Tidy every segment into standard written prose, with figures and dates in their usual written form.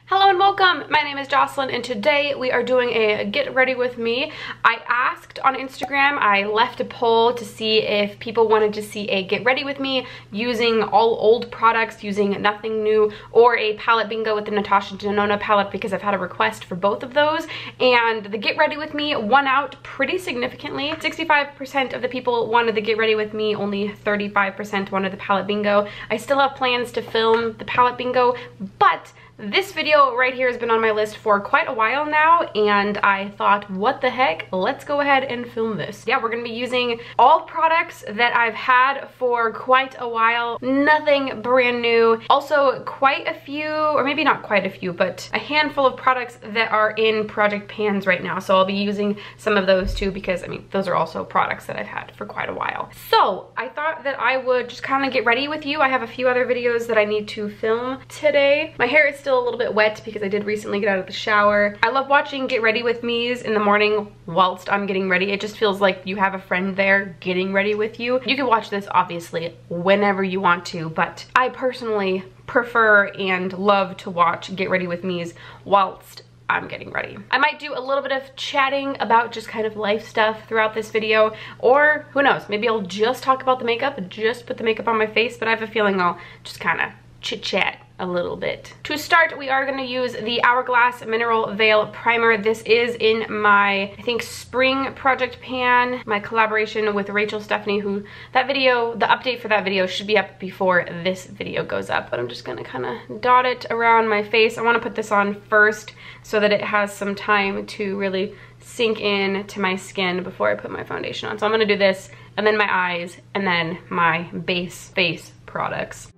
Hello and welcome. My name is Jocelyn and today we are doing a get ready with me. I asked on Instagram, I left a poll to see if people wanted to see a get ready with me using all old products, using nothing new, or a palette bingo with the Natasha Denona palette because I've had a request for both of those. And the get ready with me won out pretty significantly. 65% of the people wanted the get ready with me, only 35% wanted the palette bingo. I still have plans to film the palette bingo, but this video right here has been on my list for quite a while now, and I thought, what the heck, let's go ahead and film this. Yeah, we're gonna be using all products that I've had for quite a while, nothing brand new. Also, quite a few, or maybe not quite a few, but a handful of products that are in project pans right now. So I'll be using some of those too, because I mean, those are also products that I've had for quite a while. So I thought that I would just kind of get ready with you. I have a few other videos that I need to film today. My hair is still a little bit wet because I did recently get out of the shower. I love watching get ready with me's in the morning whilst I'm getting ready. It just feels like you have a friend there getting ready with you. You can watch this obviously whenever you want to, but I personally prefer and love to watch get ready with me's whilst I'm getting ready. I might do a little bit of chatting about just kind of life stuff throughout this video, or who knows, maybe I'll just talk about the makeup and just put the makeup on my face, but I have a feeling I'll just kind of chit chat a little bit. To start, we are going to use the Hourglass Mineral Veil Primer. This is in my, I think, spring project pan, my collaboration with Rachel Stephanie, who that video, the update for that video should be up before this video goes up, but I'm just going to kind of dot it around my face. I want to put this on first so that it has some time to really sink in to my skin before I put my foundation on. So I'm going to do this, and then my eyes, and then my base face products.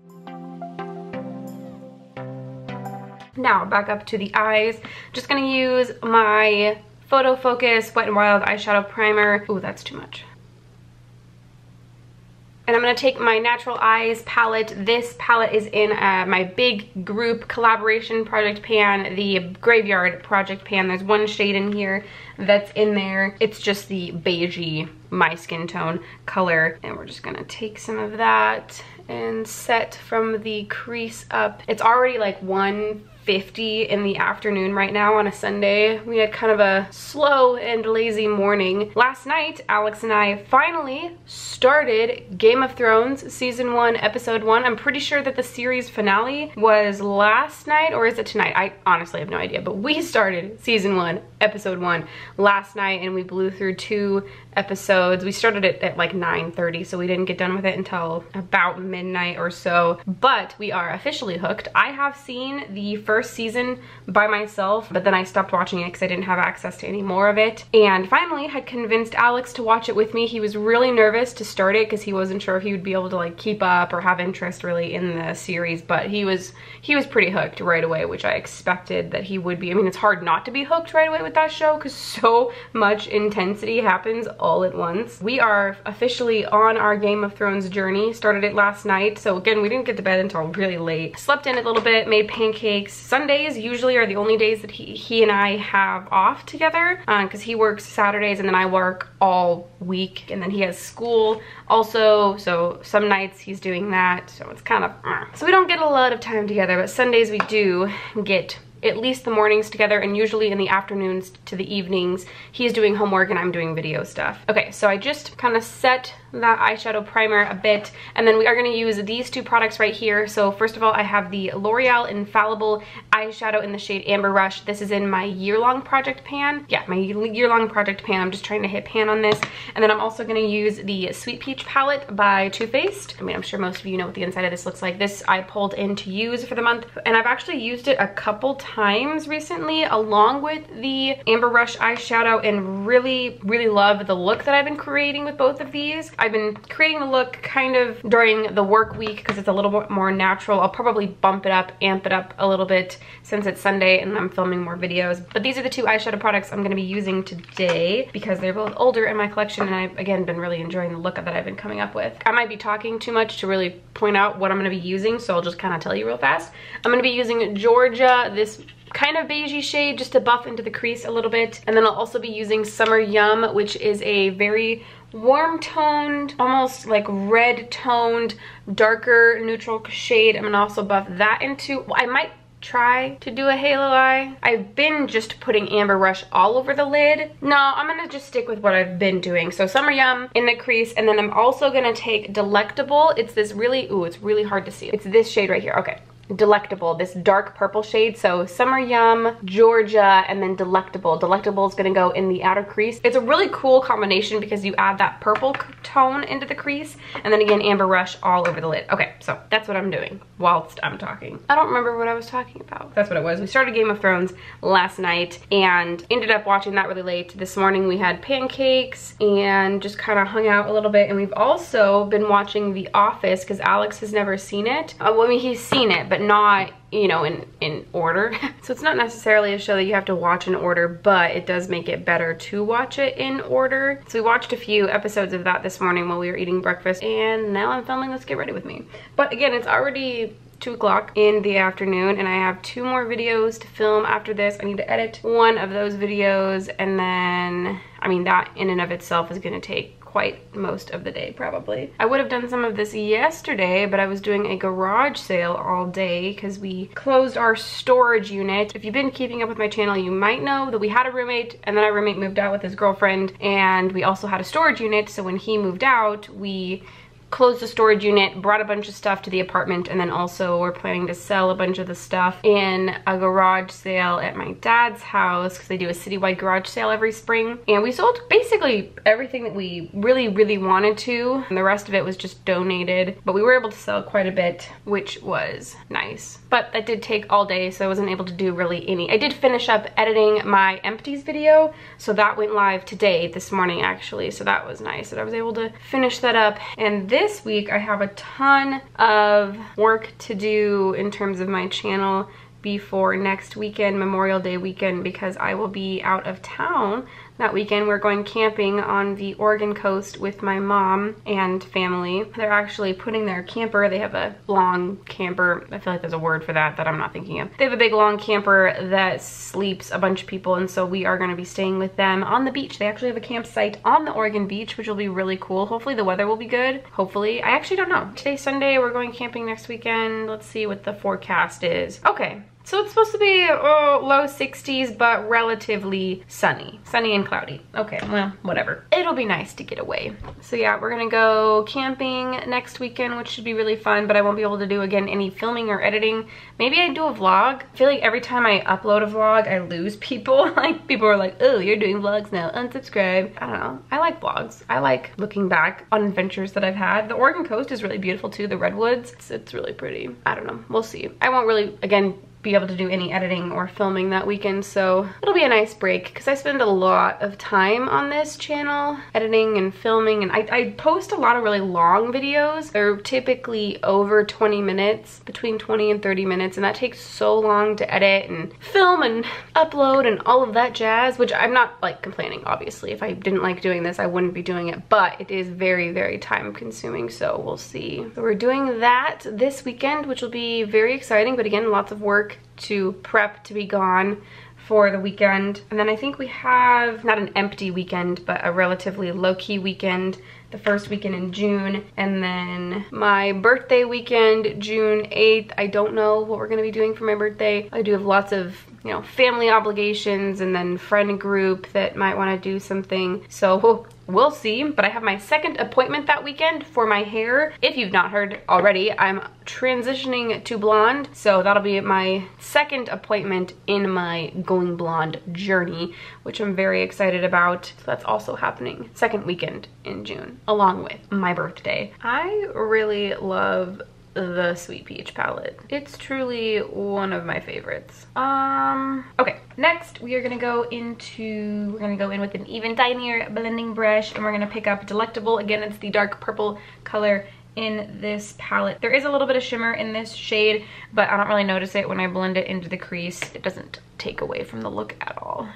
Now back up to the eyes. Just gonna use my Photo Focus Wet n Wild eyeshadow primer. Ooh, that's too much. And I'm going to take my Natural Eyes palette. This palette is in my big group collaboration project pan, the Graveyard project pan. There's one shade in here that's in there. It's just the beigey, my skin tone color. And we're just going to take some of that and set from the crease up. It's already like 1:50 in the afternoon right now on a Sunday. We had kind of a slow and lazy morning. Last night, Alex and I finally started Game of Thrones Season 1, Episode 1. I'm pretty sure that the series finale was last night, or is it tonight? I honestly have no idea, but we started Season 1, Episode 1 last night, and we blew through 2 episodes. We started it at like 9:30, so we didn't get done with it until about midnight or so, but we are officially hooked. I have seen the first season by myself, but then I stopped watching it because I didn't have access to any more of it, and finally had convinced Alex to watch it with me. He was really nervous to start it because he wasn't sure if he would be able to like keep up or have interest really in the series, but he was pretty hooked right away, which I expected that he would be. I mean, it's hard not to be hooked right away with that show because so much intensity happens all at once. We are officially on our Game of Thrones journey. Started it last night, so again, we didn't get to bed until really late. Slept in a little bit, made pancakes. Sundays usually are the only days that he and I have off together because he works Saturdays and then I work all week, and then he has school also, so some nights he's doing that, so it's kind of so we don't get a lot of time together, but Sundays we do get at least the mornings together, and usually in the afternoons to the evenings he's doing homework and I'm doing video stuff. Okay, so I just kind of set that eyeshadow primer a bit, and then we are going to use these two products right here. So first of all, I have the L'Oreal Infallible eyeshadow in the shade Amber Rush. This is in my year-long project pan. Yeah, my year-long project pan. I'm just trying to hit pan on this. And then I'm also going to use the Sweet Peach palette by Too Faced. I mean, I'm sure most of you know what the inside of this looks like. This I pulled in to use for the month, and I've actually used it a couple times recently along with the Amber Rush eyeshadow, and really love the look that I've been creating with both of these. I've been creating the look kind of during the work week because it's a little bit more natural. I'll probably bump it up, amp it up a little bit since it's Sunday and I'm filming more videos. But these are the two eyeshadow products I'm going to be using today because they're both older in my collection, and I've again been really enjoying the look that I've been coming up with. I might be talking too much to really point out what I'm going to be using, so I'll just kind of tell you real fast. I'm going to be using Georgia, this kind of beigey shade, just to buff into the crease a little bit. And then I'll also be using Summer Yum, which is a very warm toned, almost like red toned, darker neutral shade. I'm gonna also buff that into, well, I might try to do a halo eye. I've been just putting Amber Rush all over the lid. No, I'm gonna just stick with what I've been doing. So Summer Yum in the crease, and then I'm also gonna take Delectable. It's this really, ooh, it's really hard to see. It's this shade right here, okay. Delectable, this dark purple shade. So Summer Yum, Georgia, and then Delectable. Delectable is gonna go in the outer crease. It's a really cool combination because you add that purple tone into the crease, and then again, Amber Rush all over the lid. Okay, so that's what I'm doing whilst I'm talking. I don't remember what I was talking about. That's what it was. We started Game of Thrones last night and ended up watching that really late. This morning we had pancakes and just kind of hung out a little bit, and we've also been watching The Office because Alex has never seen it. Well, I mean, he's seen it, but not, you know, in order. So it's not necessarily a show that you have to watch in order, but it does make it better to watch it in order. So we watched a few episodes of that this morning while we were eating breakfast, and now I'm filming Let's Get Ready With Me. But again, it's already 2 o'clock in the afternoon, and I have 2 more videos to film after this. I need to edit one of those videos, and then, I mean, that in and of itself is gonna take quite most of the day probably. I would have done some of this yesterday, but I was doing a garage sale all day because we closed our storage unit. If you've been keeping up with my channel, you might know that we had a roommate, and then our roommate moved out with his girlfriend, and we also had a storage unit. So when he moved out, we closed the storage unit, brought a bunch of stuff to the apartment, and then also we're planning to sell a bunch of the stuff in a garage sale at my dad's house because they do a citywide garage sale every spring. And we sold basically everything that we really wanted to, and the rest of it was just donated, but we were able to sell quite a bit, which was nice. But that did take all day, so I wasn't able to do really any. I did finish up editing my empties video, so that went live today, this morning actually, so that was nice that I was able to finish that up. And this week I have a ton of work to do in terms of my channel before next weekend, Memorial Day weekend, because I will be out of town that weekend. We're going camping on the Oregon coast with my mom and family. They're actually putting their camper, they have a long camper, I feel like there's a word for that I'm not thinking of. They have a big long camper that sleeps a bunch of people, and so we are going to be staying with them on the beach. They actually have a campsite on the Oregon beach, which will be really cool. Hopefully the weather will be good. Hopefully. I actually don't know. Today's Sunday, we're going camping next weekend. Let's see what the forecast is. Okay. So it's supposed to be low 60s, but relatively sunny. Sunny and cloudy. Okay, well, whatever. It'll be nice to get away. So yeah, we're gonna go camping next weekend, which should be really fun, but I won't be able to do, again, any filming or editing. Maybe I do a vlog. I feel like every time I upload a vlog, I lose people. Like, people are like, oh, you're doing vlogs now, unsubscribe. I don't know. I like vlogs. I like looking back on adventures that I've had. The Oregon coast is really beautiful too, the redwoods. It's really pretty. I don't know. We'll see. I won't really, again, be able to do any editing or filming that weekend, so it'll be a nice break because I spend a lot of time on this channel editing and filming, and I post a lot of really long videos. They're typically over 20 minutes, between 20 and 30 minutes, and that takes so long to edit and film and upload and all of that jazz, which I'm not like complaining, obviously. If I didn't like doing this, I wouldn't be doing it, but it is very time consuming, so we'll see. So we're doing that this weekend, which will be very exciting, but again, lots of work to prep to be gone for the weekend. And then I think we have not an empty weekend, but a relatively low-key weekend the first weekend in June, and then my birthday weekend, June 8th. I don't know what we're gonna be doing for my birthday. I do have lots of, you know, family obligations and then friend group that might want to do something, so we'll see. But I have my second appointment that weekend for my hair. If you've not heard already, I'm transitioning to blonde, so that'll be my second appointment in my going blonde journey, which I'm very excited about. So that's also happening second weekend in June, along with my birthday. I really love the Sweet Peach palette. It's truly one of my favorites. Okay, next we're gonna go in with an even tinier blending brush, and we're gonna pick up Delectable. Again, it's the dark purple color in this palette. There is a little bit of shimmer in this shade, but I don't really notice it when I blend it into the crease. It doesn't take away from the look at all.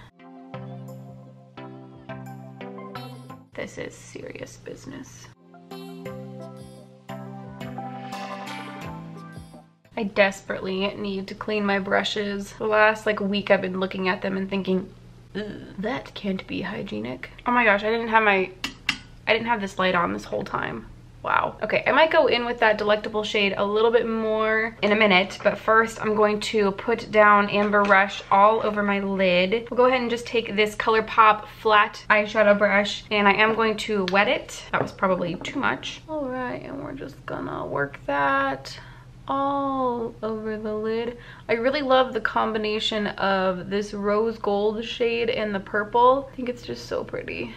This is serious business. I desperately need to clean my brushes. The last like week I've been looking at them and thinking, that can't be hygienic. Oh my gosh, I didn't have this light on this whole time. Wow. Okay, I might go in with that Delectable shade a little bit more in a minute, but first I'm going to put down Amber Rush all over my lid. We'll go ahead and just take this Colourpop flat eyeshadow brush, and I am going to wet it. That was probably too much. All right, and we're just gonna work that all over the lid. I really love the combination of this rose gold shade and the purple. I think it's just so pretty.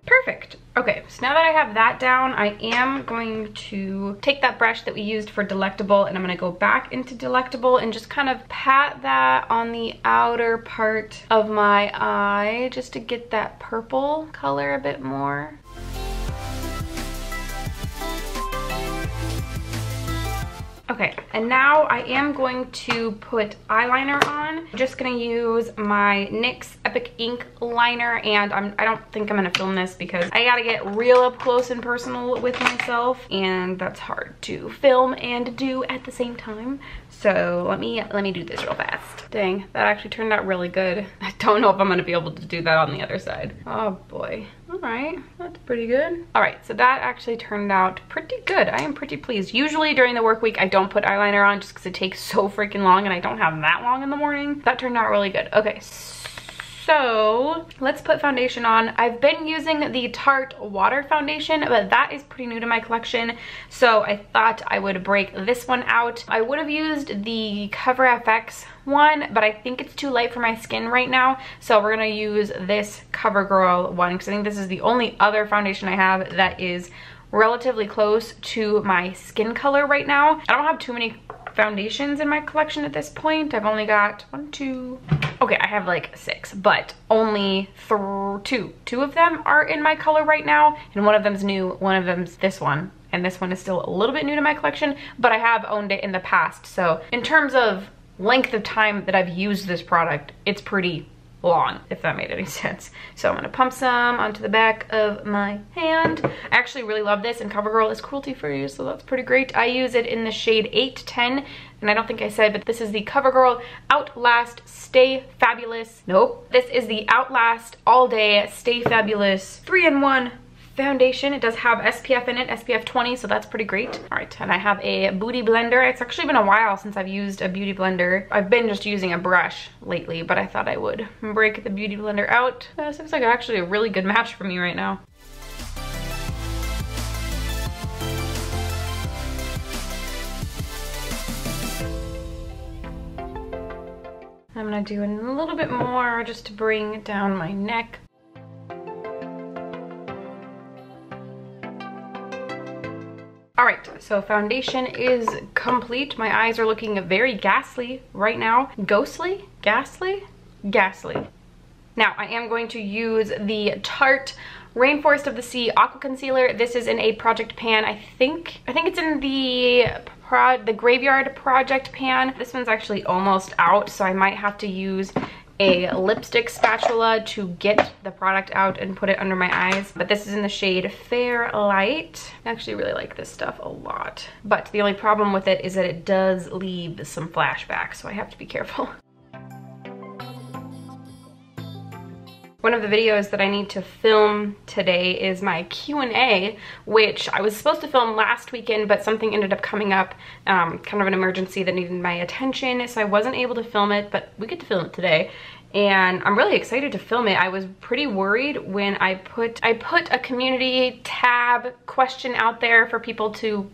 Perfect. Okay, so now that I have that down, I am going to take that brush that we used for Delectable, and I'm gonna go back into Delectable and just kind of pat that on the outer part of my eye just to get that purple color a bit more. Okay, and now I am going to put eyeliner on. I'm just gonna use my NYX Epic Ink liner, and I don't think I'm gonna film this because I gotta get real up close and personal with myself, and that's hard to film and do at the same time. So let me do this real fast. Dang, that actually turned out really good. I don't know if I'm gonna be able to do that on the other side. Oh boy. All right, that's pretty good. All right, so that actually turned out pretty good. I am pretty pleased. Usually during the work week, I don't put eyeliner on just because it takes so freaking long, and I don't have that long in the morning. That turned out really good. Okay, so let's put foundation on. I've been using the Tarte water foundation, but that is pretty new to my collection, so I thought I would break this one out. I would have used the Cover FX one, but I think it's too light for my skin right now, so we're gonna use this CoverGirl one because I think this is the only other foundation I have that is relatively close to my skin color right now. I don't have too many foundations in my collection at this point. I've only got one, two, okay, I have like 6, but only two of them are in my color right now, and one of them's new, one of them's this one, and this one is still a little bit new to my collection, but I have owned it in the past. So in terms of length of time that I've used this product, it's pretty long, if that made any sense. So I'm gonna pump some onto the back of my hand. I actually really love this, and CoverGirl is cruelty free, so that's pretty great. I use it in the shade 810, and I don't think I said, but this is the CoverGirl Outlast Stay Fabulous. Nope. This is the Outlast All Day Stay Fabulous 3-in-1 foundation. It does have SPF in it, SPF 20, so that's pretty great. All right, and I have a beauty blender. It's actually been a while since I've used a beauty blender. I've been just using a brush lately, but I thought I would break the beauty blender out. This looks like actually a really good match for me right now. I'm gonna do a little bit more just to bring down my neck. All right, so foundation is complete. My eyes are looking very ghastly right now. Ghostly? Ghastly? Ghastly. Now, I am going to use the Tarte Rainforest of the Sea Aqua Concealer. This is in a project pan. I think it's in the Graveyard project pan. This one's actually almost out, so I might have to use a lipstick spatula to get the product out and put it under my eyes, but this is in the shade Fair Light. I actually really like this stuff a lot, but the only problem with it is that it does leave some flashbacks, so I have to be careful. One of the videos that I need to film today is my Q&A, which I was supposed to film last weekend, but something ended up coming up, kind of an emergency that needed my attention, so I wasn't able to film it, but we get to film it today. And I'm really excited to film it. I was pretty worried when I put a community tab question out there for people to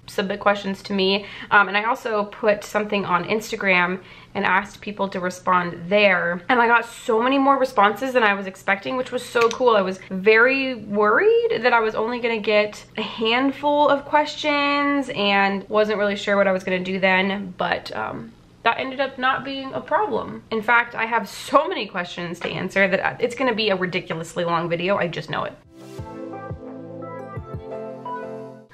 submit questions to me, and I also put something on Instagram and asked people to respond there, and I got so many more responses than I was expecting, which was so cool. I was very worried that I was only gonna get a handful of questions and wasn't really sure what I was gonna do then, but that ended up not being a problem. In fact, I have so many questions to answer that it's gonna be a ridiculously long video. I just know it.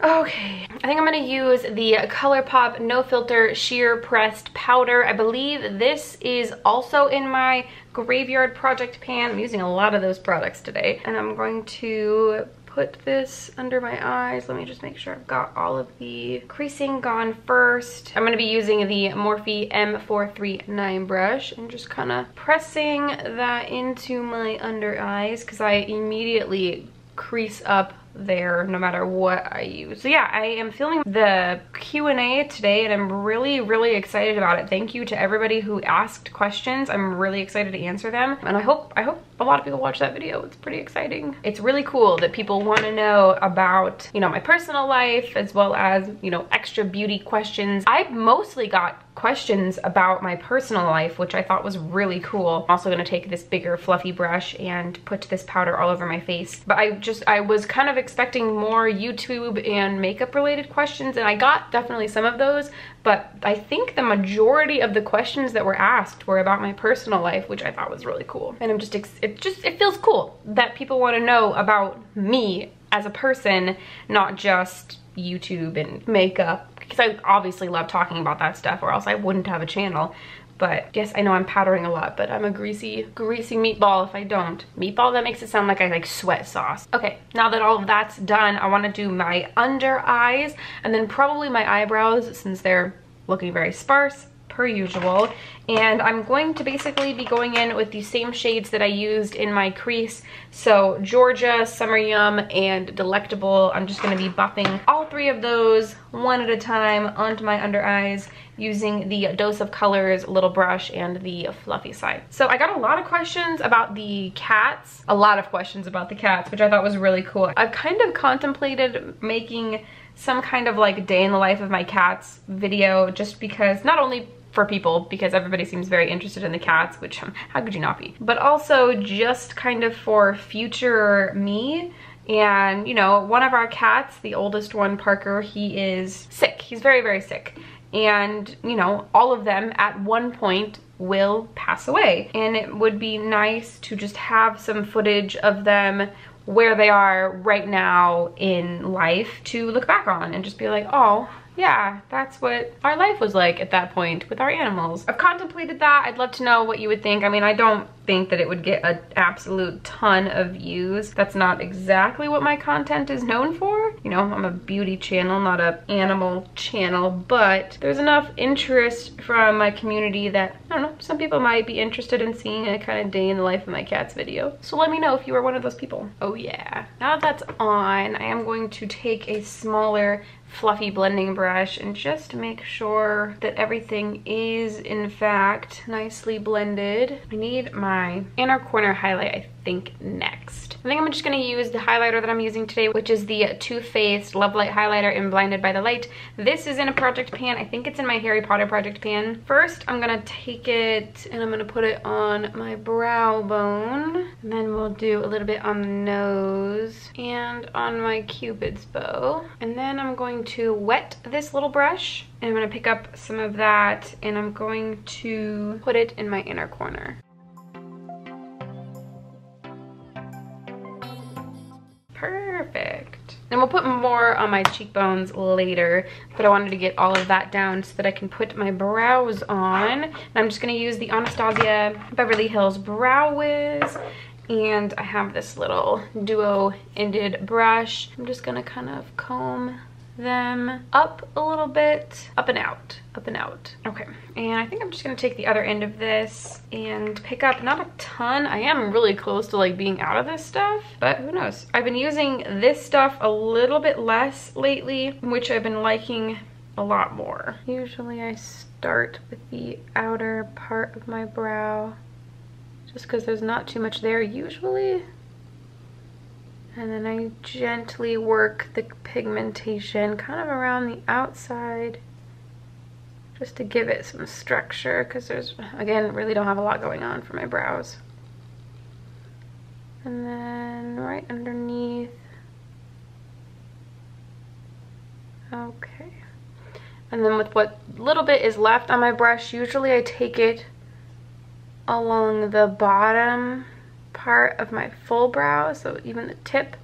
Okay, I think I'm gonna use the Colourpop No Filter Sheer Pressed Powder. I believe this is also in my Graveyard project pan. I'm using a lot of those products today. And I'm going to put this under my eyes. Let me just make sure I've got all of the creasing gone first. I'm gonna be using the Morphe M439 brush and just kind of pressing that into my under eyes because I immediately crease up there no matter what I use. So yeah, I am filming the Q&A today and I'm really excited about it. Thank you to everybody who asked questions. I'm really excited to answer them, and I hope a lot of people watch that video. It's pretty exciting. It's really cool that people want to know about, you know, my personal life as well as, you know, extra beauty questions. I mostly got questions about my personal life, which I thought was really cool. I'm also going to take this bigger fluffy brush and put this powder all over my face. But I was kind of expecting more YouTube and makeup related questions, and I got definitely some of those, but I think the majority of the questions that were asked were about my personal life, which I thought was really cool. And I'm it feels cool that people want to know about me as a person, not just YouTube and makeup, because I obviously love talking about that stuff or else I wouldn't have a channel. But yes, I know I'm powdering a lot, but I'm a greasy meatball if I don't. Meatball, that makes it sound like I like sweat sauce. Okay, now that all of that's done, I want to do my under eyes and then probably my eyebrows since they're looking very sparse per usual. And I'm going to basically be going in with the same shades that I used in my crease. So Georgia, Summer Yum, and Delectable. I'm just going to be buffing all three of those one at a time onto my under eyes using the Dose of Colors little brush and the fluffy side. So I got a lot of questions about the cats. Which I thought was really cool. I've kind of contemplated making some kind of like day in the life of my cats video, just because not only for people, because everybody seems very interested in the cats, which how could you not be, but also just kind of for future me. And you know, one of our cats, the oldest one, Parker, he is sick. He's very sick. And you know, all of them at one point will pass away, and it would be nice to just have some footage of them where they are right now in life to look back on and just be like, oh yeah, that's what our life was like at that point with our animals. I've contemplated that. I'd love to know what you would think. I mean, I don't think that it would get an absolute ton of views. That's not exactly what my content is known for. You know, I'm a beauty channel, not an animal channel, but there's enough interest from my community that, I don't know, some people might be interested in seeing a kind of day in the life of my cats video. So let me know if you are one of those people. Oh yeah. Now that that's on, I am going to take a smaller fluffy blending brush and just make sure that everything is in fact nicely blended. I need my inner corner highlight, I think, next. I think I'm just going to use the highlighter that I'm using today, which is the Too Faced Love Light highlighter in Blinded by the Light. This is in a project pan. I think it's in my Harry Potter project pan. First, I'm going to take it and I'm going to put it on my brow bone. And then we'll do a little bit on the nose and on my Cupid's bow. And then I'm going to wet this little brush and I'm going to pick up some of that and I'm going to put it in my inner corner. Perfect. And we'll put more on my cheekbones later, but I wanted to get all of that down so that I can put my brows on. And I'm just going to use the Anastasia Beverly Hills Brow Wiz. And I have this little duo-ended brush. I'm just going to kind of comb them up a little bit, up and out. Okay, and I think I'm just gonna take the other end of this and pick up, not a ton. I am really close to like being out of this stuff, but who knows. I've been using this stuff a little bit less lately, which I've been liking a lot more. Usually I start with the outer part of my brow just because there's not too much there usually. And then I gently work the pigmentation kind of around the outside just to give it some structure, because there's, again, really don't have a lot going on for my brows. And then right underneath. Okay. And then with what little bit is left on my brush, usually I take it along the bottom part of my full brow, so even the tip,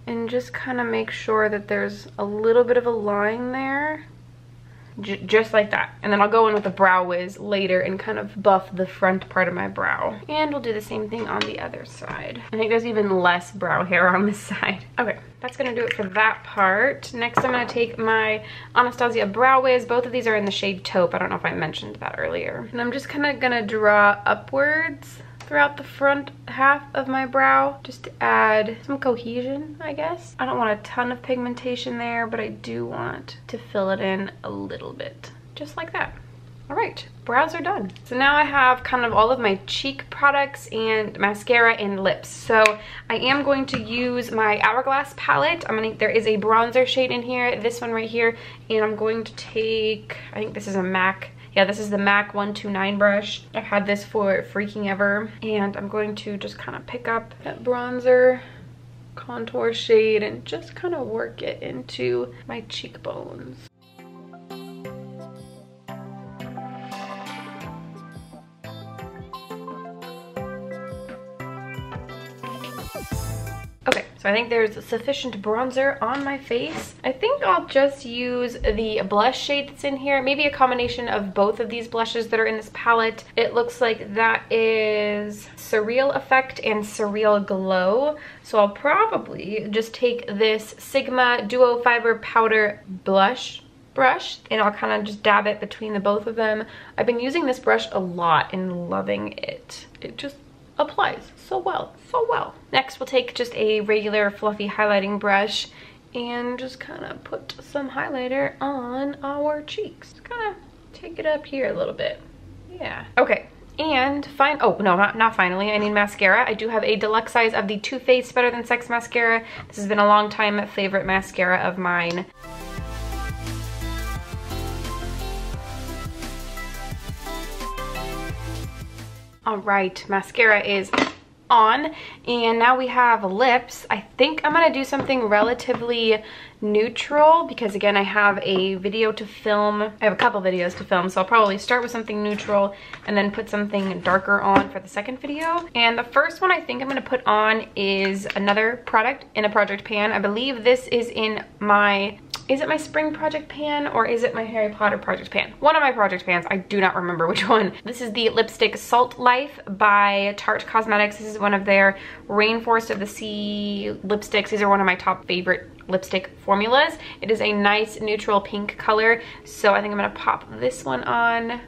and just kind of make sure that there's a little bit of a line there, just like that. And then I'll go in with the Brow Wiz later and kind of buff the front part of my brow, and we'll do the same thing on the other side. I think there's even less brow hair on this side. Okay, that's gonna do it for that part. Next, I'm gonna take my Anastasia Brow Wiz. Both of these are in the shade Taupe. I don't know if I mentioned that earlier. And I'm just kind of gonna draw upwards throughout the front half of my brow just to add some cohesion, I guess. I don't want a ton of pigmentation there, but I do want to fill it in a little bit, just like that. All right, brows are done. So now I have kind of all of my cheek products and mascara and lips. So I am going to use my Hourglass palette. There is a bronzer shade in here, this one right here, and I'm going to take, I think this is a MAC. Yeah, this is the MAC 129 brush. I've had this for freaking ever, and I'm going to just kind of pick up that bronzer contour shade and just kind of work it into my cheekbones. Okay, so I think there's sufficient bronzer on my face. I think I'll just use the blush shade that's in here, maybe a combination of both of these blushes that are in this palette. It looks like that is Surreal Effect and Surreal Glow. So I'll probably just take this Sigma Duo Fiber Powder brush and I'll kind of just dab it between the both of them. I've been using this brush a lot and loving it. It just applies so well, so well. Next, we'll take just a regular fluffy highlighting brush and just kind of put some highlighter on our cheeks. Just kind of take it up here a little bit. Yeah. Okay. And not finally, I need mascara. I do have a deluxe size of the Too Faced Better Than Sex mascara. This has been a long time favorite mascara of mine. All right, mascara is on, and now we have lips. I think I'm gonna do something relatively neutral because, again, I have a video to film. I have a couple videos to film, so I'll probably start with something neutral and then put something darker on for the second video. And the first one I think I'm gonna put on is another product in a project pan. I believe this is in my, is it my spring project pan or is it my Harry Potter project pan? One of my project pans, I do not remember which one. This is the lipstick Salt Life by Tarte Cosmetics. This is one of their Rainforest of the Sea lipsticks. These are one of my top favorite lipstick formulas. It is a nice neutral pink color, so I think I'm gonna pop this one on.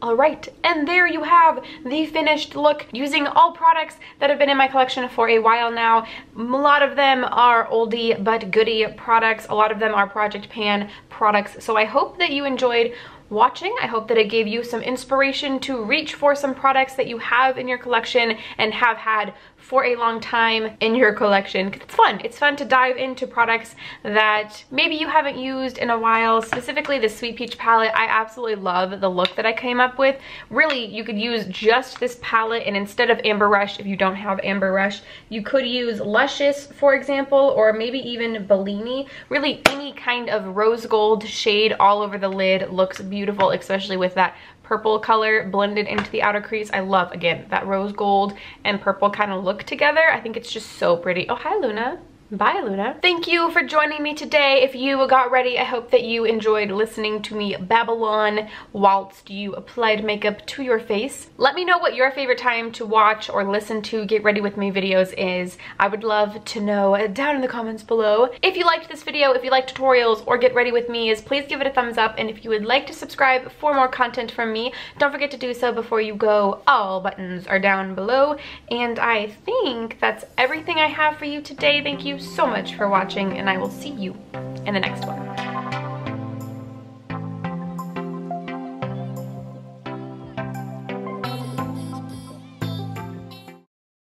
All right, and there you have the finished look using all products that have been in my collection for a while now. A lot of them are oldie but goodie products. A lot of them are project pan products. So I hope that you enjoyed watching. I hope that it gave you some inspiration to reach for some products that you have in your collection and have had for a long time in your collection. It's fun. It's fun to dive into products that maybe you haven't used in a while. Specifically the Sweet Peach palette. I absolutely love the look that I came up with. Really, you could use just this palette, and instead of Amber Rush, if you don't have Amber Rush, you could use Luscious, for example, or maybe even Bellini. Really, any kind of rose gold shade all over the lid looks beautiful, especially with that purple color blended into the outer crease. I love, again, that rose gold and purple kind of look together. I think it's just so pretty. Oh, hi, Luna. Bye, Luna. Thank you for joining me today. If you got ready, I hope that you enjoyed listening to me babble on whilst you applied makeup to your face. Let me know what your favorite time to watch or listen to Get Ready With Me videos is. I would love to know down in the comments below. If you liked this video, if you like tutorials or Get Ready With Me, please give it a thumbs up. And if you would like to subscribe for more content from me, don't forget to do so before you go. All buttons are down below. And I think that's everything I have for you today. Thank you so much for watching, and I will see you in the next one.